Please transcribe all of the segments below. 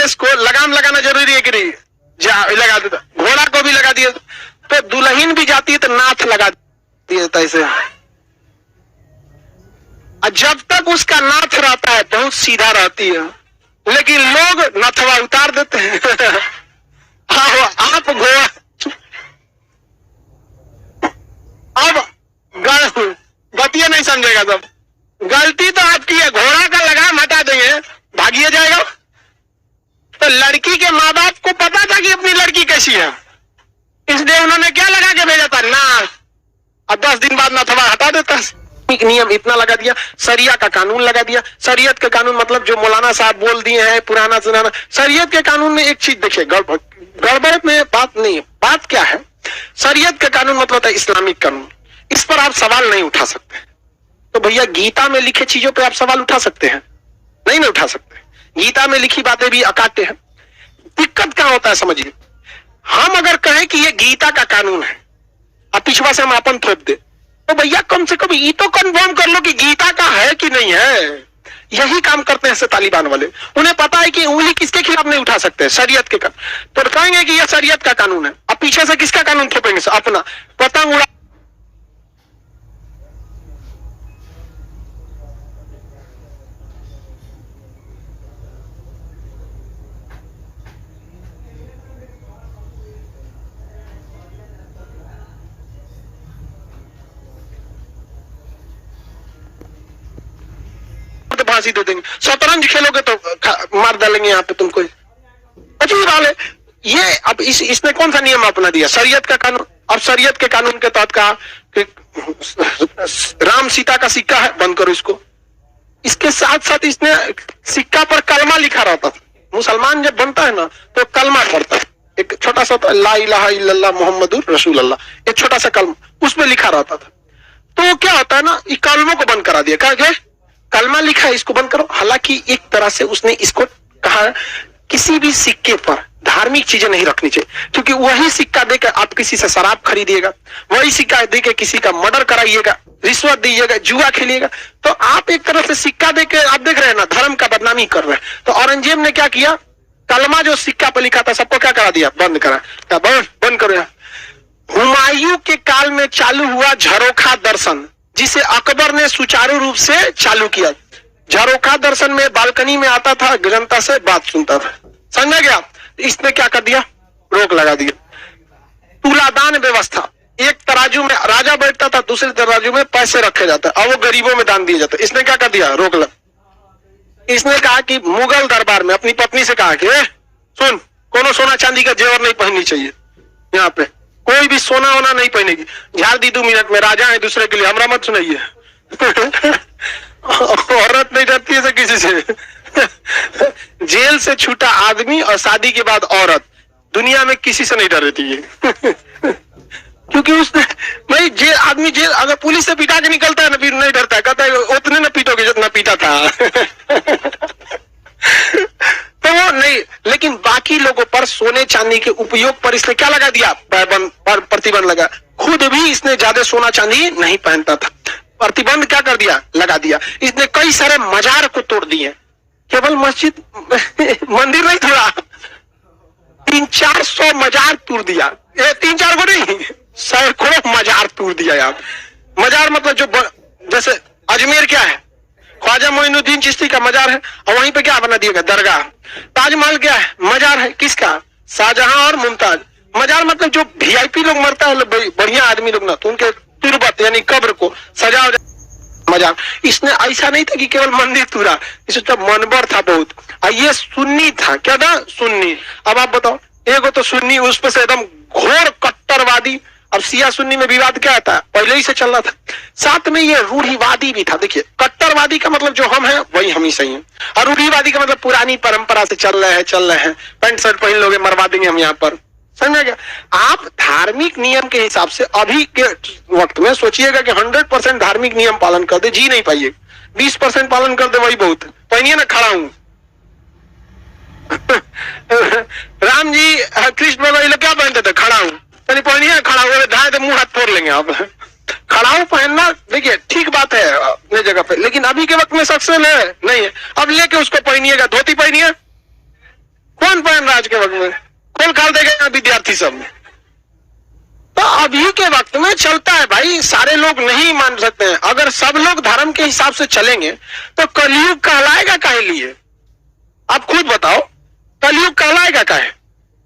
Dress को लगाम लगाना जरूरी है कि नहीं? लगा देता, घोड़ा को भी लगा दिया, तो दुल्हन भी जाती है तो नाथ लगा दिया ऐसे। जब तक उसका नाथ रहता है बहुत सीधा रहती है, लेकिन लोग नथवा उतार देते हैं। आप घोड़ा अब बतिया नहीं समझेगा, सब गलती तो आपकी है, घोड़ा का लगाम हटा देंगे भागिए जाएगा। तो लड़की के माँ बाप को पता था कि अपनी लड़की कैसी है, इसलिए उन्होंने क्या लगा के भेजा था ना, अब 10 दिन बाद नथवा हटा देता। एक नियम इतना लगा दिया, शरिया का कानून लगा दिया। शरीयत के कानून मतलब जो मौलाना साहब बोल दिए हैं पुराना सुनाना, शरीयत के कानून में एक चीज देखिए, गड़बड़ में बात नहीं है। बात क्या है, शरीयत का कानून मतलब है इस्लामिक कानून, इस पर आप सवाल नहीं उठा सकते। तो भैया गीता में लिखे चीजों पे आप सवाल उठा सकते हैं? नहीं ना उठा सकते। गीता में लिखी बातें भी अकाट्य है। दिक्कत क्या होता है समझिए, हम अगर कहें कि ये गीता का कानून है, अब पिछवा से हम अपन थोप दे, तो भैया कम से कम ये तो कंफर्म कर लो कि गीता का है कि नहीं है। यही काम करते हैं तालिबान वाले, उन्हें पता है कि उंगली किसके खिलाफ नहीं उठा सकते, शरीयत के कानून, तो कहेंगे कि यह शरीयत का कानून है। अब पीछे से किसका कानून थोपेंगे? अपना। पतंग उड़ा फांसी दे देंगे, शतरंज खेलोगे तो मार डालेंगे यहाँ पे तुमको। अजीब हाल है ये। अब इसने कौन सा नियम अपना दिया? शरीयत का कानून। अब शरीयत के कानून के तहत कहा कि राम सीता का सिक्का है, बंद करो इसको। इसके साथ साथ इसने सिक्का पर कलमा लिखा रहता था। मुसलमान जब बनता है ना तो कलमा पढ़ता है, एक छोटा सा ला इलाहा इल्लल्लाह मुहम्मदुर रसूल अल्लाह, एक छोटा सा कलमा उसमें लिखा रहता था। तो क्या होता है ना, इस कलमों को बंद करा दिया, कहा कलमा लिखा है इसको बंद करो। हालांकि एक तरह से उसने इसको कहा किसी भी सिक्के पर धार्मिक चीजें नहीं रखनी चाहिए, क्योंकि वही सिक्का देकर आप किसी से शराब खरीदिएगा, वही सिक्का देकर किसी का मर्डर कराइएगा, रिश्वत दीजिएगा, जुआ खेलिएगा, तो आप एक तरह से सिक्का देकर आप देख रहे हैं ना धर्म का बदनामी कर रहे हैं। तो औरंगजेब ने क्या किया, कलमा जो सिक्का पर लिखा था सबको क्या करा दिया, बंद करा, बंद करो। हुमायूं के काल में चालू हुआ झरोखा दर्शन, जिसे अकबर ने सुचारू रूप से चालू किया। झरोखा दर्शन में बालकनी में आता था, जनता से बात सुनता था, समझा गया। इसने क्या कर दिया, रोक लगा दिया। तुलादान व्यवस्था, एक तराजू में राजा बैठता था, दूसरे तराजू में पैसे रखे जाते और वो गरीबों में दान दिए जाते। इसने क्या कर दिया, रोक लगा। इसने कहा कि मुगल दरबार में अपनी पत्नी से कहा कि सुन, कोनो सोना चांदी का जेवर नहीं पहननी चाहिए, यहाँ पे कोई भी सोना वोना नहीं पहनेगी। झाड़ दी 2 मिनट में, राजा है दूसरे के लिए, हमरा मत सुनाइए। औरत नहीं डरती है किसी से। जेल से छूटा आदमी और शादी के बाद औरत, दुनिया में किसी से नहीं डरती है। क्योंकि उसने भाई जेल आदमी जेल अगर पुलिस से पिटा के निकलता है ना फिर नहीं डरता है, कहता है उतने ना पीटोगे जितना पीटा था। तो वो नहीं, लेकिन बाकी लोगों पर सोने चांदी के उपयोग पर इसने क्या लगा दिया, प्रतिबंध लगा। खुद भी इसने ज्यादा सोना चांदी नहीं पहनता था, प्रतिबंध क्या कर दिया, लगा दिया। इसने कई सारे मजार को तोड़ दिए, केवल मस्जिद मंदिर नहीं तोड़ा, 300-400 मजार तोड़ दिया। 3-4 को नहीं, सैकड़ों मजार तोड़ दिया यार। मजार मतलब जो जैसे अजमेर क्या है, ख्वाजा मोइनुद्दीन चिश्ती का मजार है, और वहीं पे क्या बना दिया गया, दरगाह। ताजमहल क्या है, मजार है, किसका, शाहजहां और मुमताज। मजार मतलब जो वीआईपी लोग मरता है, बढ़िया आदमी लोग ना, तो उनके तुरबत यानी कब्र को सजा मजार। इसने ऐसा नहीं था कि केवल मंदिर तोड़ा, इसका मनबर था बहुत। और ये सुन्नी था, क्या था, सुन्नी। अब आप बताओ, एगो तो सुन्नी, उस पर से एकदम घोर कट्टरवादी। अब सिया सुन्नी में विवाद क्या था, पहले ही से चल रहा था। साथ में ये रूढ़िवादी भी था। देखिए, कट्टरवादी का मतलब जो हम हैं वही हम ही सही हैं, और रूढ़िवादी का मतलब पुरानी परंपरा से चल रहे हैं, पैंट शर्ट पहन लोगे मरवा देंगे हम यहाँ पर, समझा गया। आप धार्मिक नियम के हिसाब से अभी के वक्त में सोचिएगा कि 100% धार्मिक नियम पालन कर दे, जी नहीं पाइए। 20% पालन कर दे वही बहुत। पहनिए ना, खड़ा हूं। राम जी कृष्ण भगवान क्या पहनते थे, खड़ा हूं। पहनिए, खड़ा हुए ढाए तो मुंह हाथ फोड़ लेंगे आप। खड़ा हूं पहनना देखिए ठीक बात है अपने जगह पे, लेकिन अभी के वक्त में सक्सेस नहीं है। अब लेके उसको पहनिएगा, धोती पहनिए, कौन पहन रहा आज के वक्त में? खोल खाल देगा विद्यार्थी सब। तो अभी के वक्त में चलता है भाई, सारे लोग नहीं मान सकते हैं। अगर सब लोग धर्म के हिसाब से चलेंगे तो कलयुग कहलाएगा काहे लिए? आप खुद बताओ, कलयुग कहलाएगा काहे?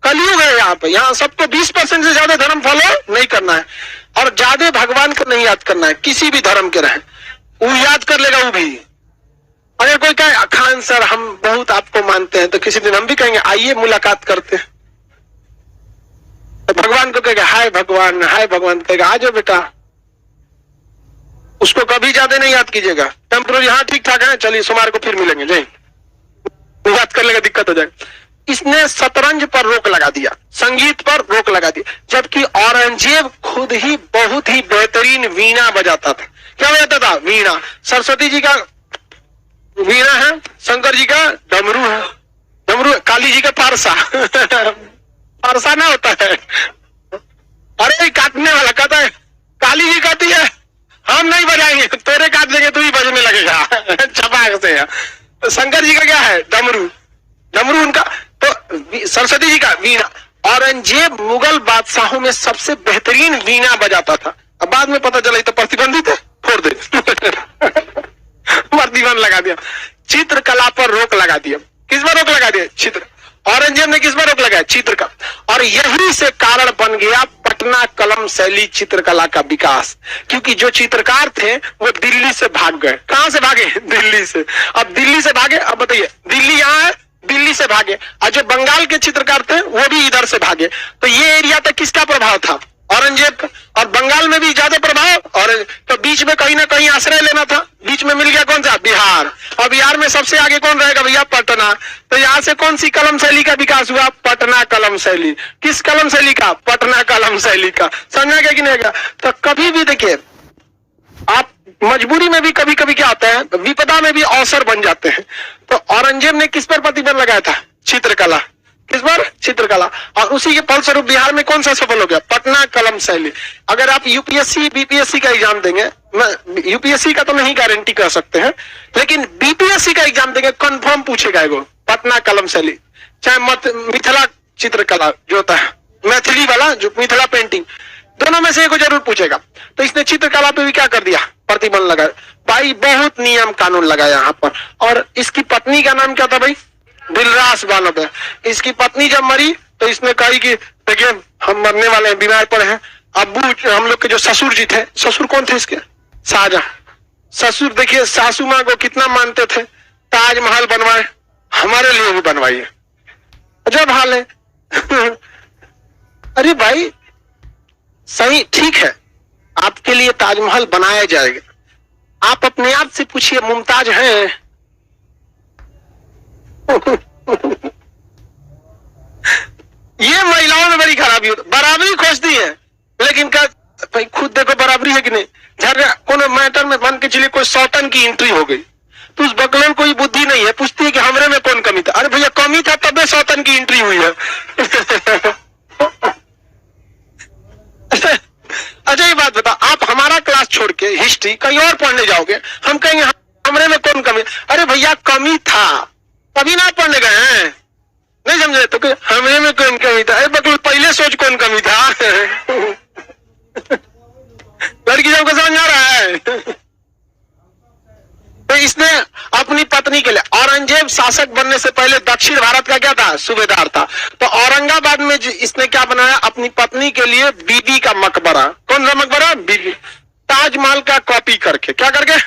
कलयुग है यहाँ पे, यहाँ सबको 20% से ज्यादा धर्म फॉलो नहीं करना है और ज्यादा भगवान को नहीं याद करना है, किसी भी धर्म के रहे वो याद कर लेगा वो भी। अगर कोई कहे खान सर हम बहुत आपको मानते हैं, तो किसी दिन हम भी कहेंगे आइए मुलाकात करते हैं। तो भगवान को कहेगा हाय भगवान, हाय भगवान कहेगा आ जाओ बेटा। उसको कभी ज्यादा नहीं याद कीजिएगा, टेम्पोररी हाँ ठीक ठाक है चलिए सोमवार को फिर मिलेंगे, जय याद कर लेगा दिक्कत हो जाएगा। इसने शतरंज पर रोक लगा दिया, संगीत पर रोक लगा दिया, जबकि औरंगजेब खुद ही बहुत ही बेहतरीन वीणा बजाता था। क्या बजाता था? वीणा। सरस्वती जी का वीणा है, शंकर जी का डमरू है, डमरू काली जी का पारसा पारसा ना होता है, अरे काटने वाला कहता है, काली जी कहती है हम नहीं बजाएंगे, तेरे काट देंगे तू ही बजने लगेगा छपाक से। शंकर जी का क्या है? डमरू, डमरू उनका। तो सरस्वती जी का वीणा। औरंगजेब मुगल बादशाहों में सबसे बेहतरीन वीणा बजाता था। अब बाद में पता चला तो प्रतिबंधित है, फोड़ दे प्रतिबंध लगा दिया। चित्रकला पर रोक लगा दिया। किस पर रोक लगा दिया? चित्र। औरंगजेब ने किस पर रोक लगाया? चित्र का। और यही से कारण बन गया पटना कलम शैली चित्रकला का विकास, क्योंकि जो चित्रकार थे वो दिल्ली से भाग गए। कहां से भागे? दिल्ली से। अब दिल्ली से भागे, अब बताइए दिल्ली यहाँ है, दिल्ली से भागे, और जो बंगाल के चित्रकार थे वो भी इधर से भागे। तो ये एरिया तक किसका प्रभाव था? औरंगजेब का। और बंगाल में भी ज्यादा प्रभाव और तो बीच में कहीं ना कहीं आश्रय लेना था। बीच में मिल गया कौन सा? बिहार। और बिहार में सबसे आगे कौन रहेगा भैया? पटना। तो यहाँ से कौन सी कलम शैली का विकास हुआ? पटना कलम शैली। किस कलम शैली का? पटना कलम शैली का। समझा गया कि नहीं गया? तो कभी भी देखिए आप मजबूरी में भी कभी कभी क्या होता है, विपदा में भी अवसर बन जाते हैं। तो औरंगजेब ने किस पर प्रतिबंध लगाया था? चित्रकला। किस पर? चित्रकला। और उसी के फलस्वरूप बिहार में कौन सा सफल हो गया? पटना कलम शैली। अगर आप यूपीएससी बीपीएससी का एग्जाम देंगे, यूपीएससी का तो नहीं गारंटी कर सकते हैं, लेकिन बीपीएससी का एग्जाम देंगे कंफर्म पूछेगा वो पटना कलम शैली। चाहे मिथिला चित्रकला जो होता है, मैथिली वाला जो मिथिला पेंटिंग, दोनों में से एक को जरूर पूछेगा। तो इसने चित्रकला पे भी क्या कर दिया? प्रतिबंध लगाया। भाई बहुत नियम कानून लगाया यहाँ पर। और इसकी पत्नी का नाम क्या था भाई? दिलरास बानो है। इसकी पत्नी जब मरी तो इसने कही कि देखिए हम मरने वाले हैं, बीमार पड़े हैं। अब्बू हम लोग के जो ससुर जी थे, ससुर कौन थे इसके? शाहजहां। ससुर देखिए सासू माँ को कितना मानते थे, ताजमहल बनवाए, हमारे लिए भी बनवाइए। अजब हाल है अरे भाई सही ठीक है, आपके लिए ताजमहल बनाया जाएगा। आप अपने आप से पूछिए मुमताज हैं? ये महिलाओं में बड़ी खराबी होती। बराबरी खोजती है लेकिन क्या भाई खुद देखो बराबरी है कि नहीं? झगड़ा कोनो मैटर में बन के चलिए कोई सौतन की एंट्री हो गई तो उस बगल में कोई बुद्धि नहीं है, पूछती है कि हमरे में कौन कमी था। अरे भैया कमी था तबे सौतन की एंट्री हुई है अच्छा ये बात बता, आप हमारा क्लास छोड़ के हिस्ट्री कहीं और पढ़ने जाओगे, हम कहेंगे हमरे में कौन कमी? अरे भैया कमी था तभी ना पढ़ने गए हैं, नहीं समझे? तो हमरे में कौन कमी था? अरे बकल पहले सोच कौन कमी था लड़की सबको समझ आ रहा है तो इसने अपनी पत्नी के लिए, औरंगजेब शासक बनने से पहले दक्षिण भारत का क्या था? सूबेदार था। तो औरंगाबाद में इसने क्या बनाया? अपनी पत्नी के लिए बीबी का मकबरा। कौन सा मकबरा? बीबी। ताजमहल का कॉपी करके, क्या करके?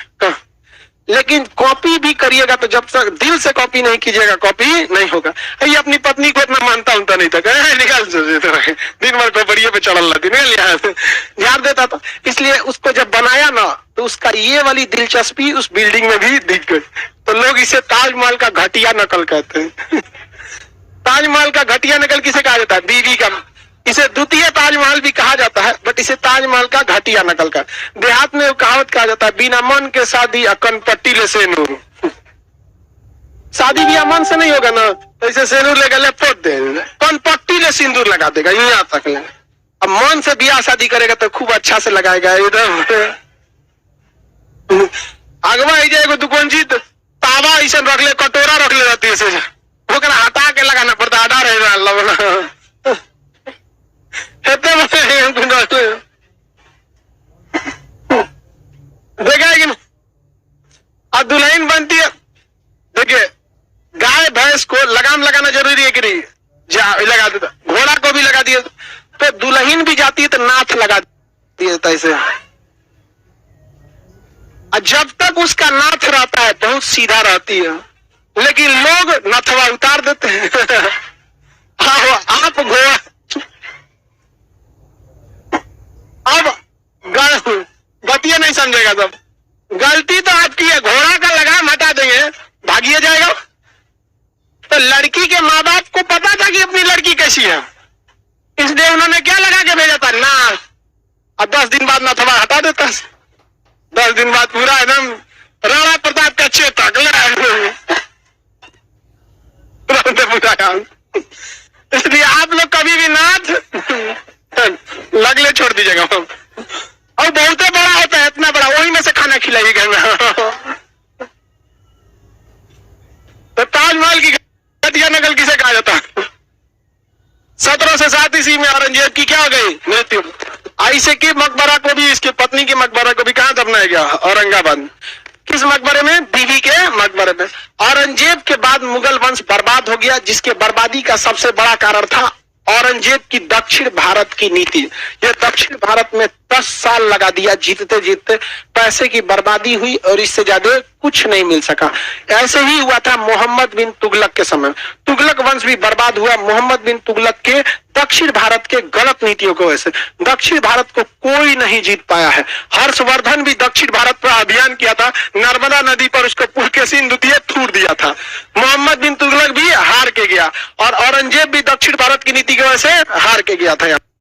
लेकिन कॉपी भी करिएगा तो जब तक दिल से कॉपी नहीं कीजिएगा कॉपी नहीं होगा। ये अपनी पत्नी को इतना मानता उनता नहीं था, निकाल दिन भर खोपड़िए पे चढ़ल रहती, निकाल झाड़ देता था। इसलिए उसको जब बनाया ना तो उसका ये वाली दिलचस्पी उस बिल्डिंग में भी दिख गई। तो लोग इसे ताजमहल का घटिया नकल कहते हैं ताजमहल का घटिया नकल किसे कहा जाता है? बीवी का। इसे द्वितीय ताजमहल भी कहा जाता है, बट इसे ताजमहल का घटिया नकल का। देहात में कहावत कहा जाता है, बिना मन के शादी अकन पट्टी ले सेनूर। शादी भी मन से नहीं होगा ना तो इसे सेनूर लेकर लेपोट दे, कौन पट्टी ले सिंदूर लगा देगा यहाँ तक ले। अब मन से ब्याह शादी करेगा तो खूब अच्छा से लगाएगा। इधर अगवा जाएगा दुकान जी तावा ऐसा रख ले, कटोरा रख ले रहती है, वो हटा के लगाना पड़ता है, हटा भैंस को लगाम लगाना जरूरी है कि नहीं? लगा देता, घोड़ा को भी लगा दिया, तो दुल्हन भी जाती है तो नाथ लगा दिया ऐसे। जब तक उसका नाथ रहता है बहुत सीधा रहती है, लेकिन लोग नथवा उतार देते हैं। आप घोड़ा, अब बतिया नहीं समझेगा, सब गलती तो आपकी है, घोड़ा का लगाम हटा देंगे भागिए जाएगा। तो लड़की के माँ बाप को पता था कि अपनी लड़की कैसी है, इसलिए उन्होंने क्या लगा के भेजा था ना, अब 10 दिन बाद नथवा हटा देता, 10 दिन बाद पूरा एकदम राणा प्रताप का चेतक पूरा। इसलिए आप लोग कभी भी नाथ लगले छोड़ दीजिएगा, और बहुत बड़ा होता है, इतना बड़ा, वही में से खाना खिलाइए घर में। तो ताजमहल की घटिया नकल किसे कहा जाता है? 1707 ईस्वी में औरंगजेब की क्या हो गई मृत्यु। ऐसे की मकबरा को भी, इसकी पत्नी की मकबरा को भी कहां दफनाया गया? औरंगाबाद। किस मकबरे में? बीवी के मकबरे में। औरंगजेब के बाद मुगल वंश बर्बाद हो गया, जिसके बर्बादी का सबसे बड़ा कारण था औरंगजेब की दक्षिण भारत की नीति। यह दक्षिण भारत में 10 साल लगा दिया, जीतते जीतते पैसे की बर्बादी हुई और इससे ज्यादा कुछ नहीं मिल सका। ऐसे ही हुआ था मोहम्मद बिन तुगलक के समय, तुगलक वंश भी बर्बाद हुआ मोहम्मद बिन तुगलक के दक्षिण भारत के गलत नीतियों की वजह से। दक्षिण भारत को कोई नहीं जीत पाया है। हर्षवर्धन भी दक्षिण भारत पर अभियान किया था, नर्मदा नदी पर उसको पुलकेशिन द्वितीय थूर दिया था। मोहम्मद बिन तुगलक भी हार के गया और औरंगजेब भी दक्षिण भारत की नीति की वजह से हार के गया था।